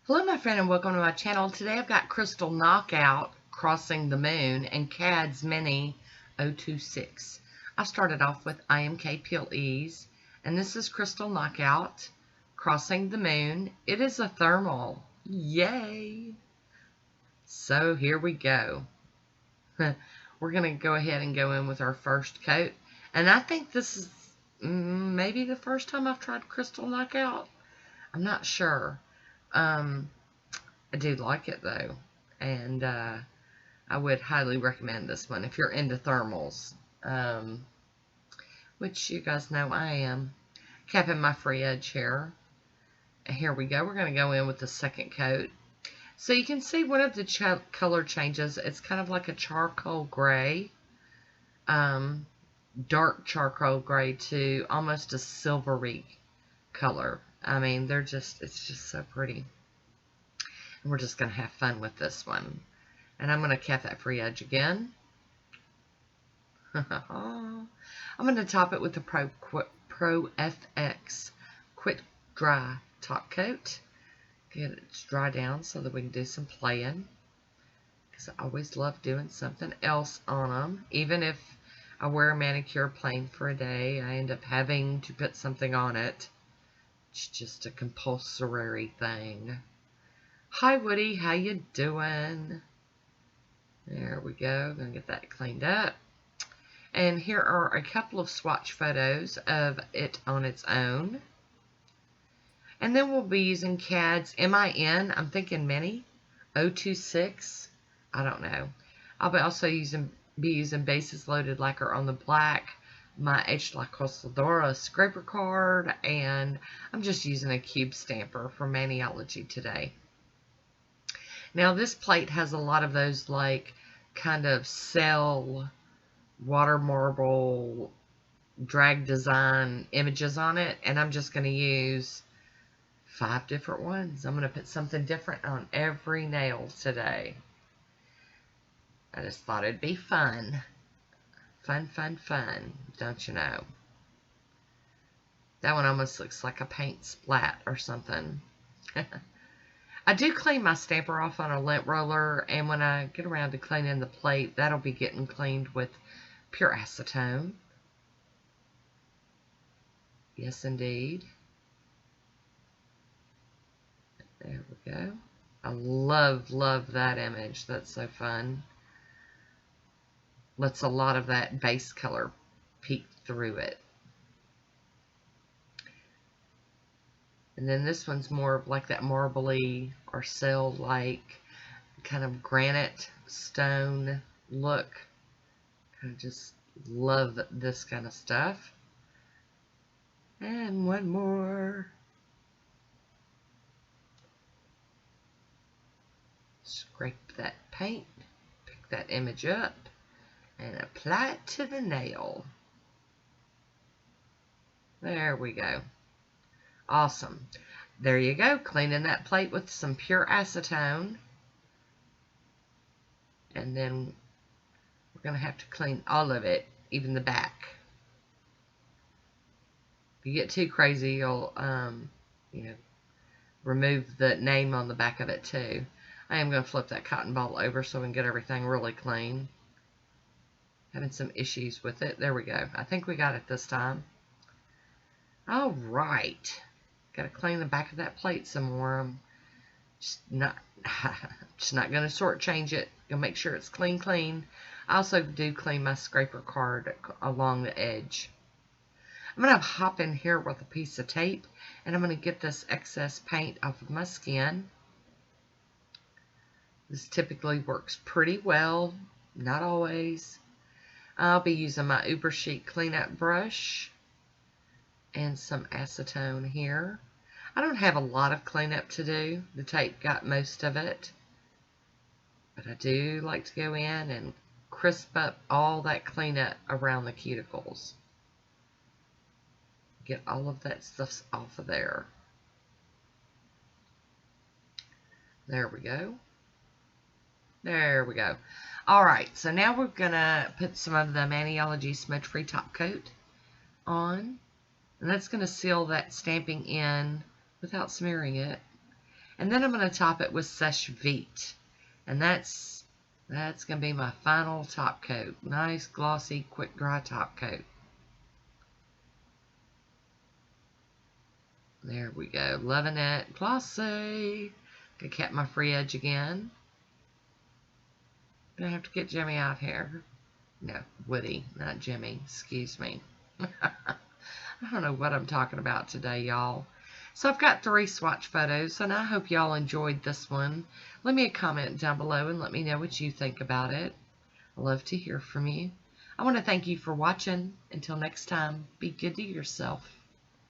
Hello my friend and welcome to my channel. Today I've got Crystal Knockout Crossing the Moon and KADS Mini 026. I started off with IMK Peeleze and this is Crystal Knockout Crossing the Moon. It is a thermal. Yay! So here we go. We're going to go ahead and go in with our first coat. And I think this is maybe the first time I've tried Crystal Knockout. I'm not sure. I do like it though, and I would highly recommend this one if you're into thermals, which you guys know I am. Capping my free edge here. And here we go. We're going to go in with the second coat. So you can see one of the color changes. It's kind of like a charcoal gray, dark charcoal gray to almost a silvery color. I mean, it's just so pretty. And we're just going to have fun with this one. And I'm going to cap that free edge again. I'm going to top it with the Pro FX Quick Dry Top Coat. Get it to dry down so that we can do some playing. Because I always love doing something else on them. Even if I wear a manicure plain for a day, I end up having to put something on it. It's just a compulsory thing. Hi Woody, how you doing? There we go. Gonna get that cleaned up. And here are a couple of swatch photos of it on its own. And then we'll be using KADS MIN. I'm thinking Mini 026. I don't know. I'll be also be using Bases Loaded Lacquer on the black. My H. La Costadora scraper card, and I'm just using a cube stamper from Maniology today. Now this plate has a lot of those like kind of cell water marble drag design images on it, and I'm just going to use 5 different ones. I'm going to put something different on every nail today. I just thought it'd be fun. Fun, fun, fun, don't you know? That one almost looks like a paint splat or something. I do clean my stamper off on a lint roller, and when I get around to cleaning the plate, that'll be getting cleaned with pure acetone. Yes, indeed. There we go. I love that image. That's so fun. Lets a lot of that base color peek through it. And then this one's more of like that marbly or cell-like kind of granite stone look. I just love this kind of stuff. And one more. Scrape that paint, pick that image up, and apply it to the nail. There we go. Awesome. There you go. Cleaning that plate with some pure acetone. And then we're going to have to clean all of it, even the back. If you get too crazy, you'll, remove the name on the back of it too. I am going to flip that cotton ball over so we can get everything really clean. Having some issues with it. There we go. I think we got it this time. All right. Got to clean the back of that plate some more. I'm just not going to shortchange it. Gonna make sure it's clean. I also do clean my scraper card along the edge. I'm going to hop in here with a piece of tape, and I'm going to get this excess paint off of my skin. This typically works pretty well. Not always. I'll be using my Uber Chic cleanup brush and some acetone here. I don't have a lot of cleanup to do. The tape got most of it. But I do like to go in and crisp up all that cleanup around the cuticles. Get all of that stuff off of there. There we go. There we go. Alright, so now we're going to put some of the Maniology Smudge Free Top Coat on. And that's going to seal that stamping in without smearing it. And then I'm going to top it with Seche Vite. And that's going to be my final top coat. Nice, glossy, quick dry top coat. There we go. Loving it. Glossy. Gonna cap my free edge again. Gonna have to get Jimmy out here. No, Woody, not Jimmy. Excuse me. I don't know what I'm talking about today, y'all. So I've got 3 swatch photos, and I hope y'all enjoyed this one. Leave me a comment down below and let me know what you think about it. I love to hear from you. I want to thank you for watching. Until next time, be good to yourself.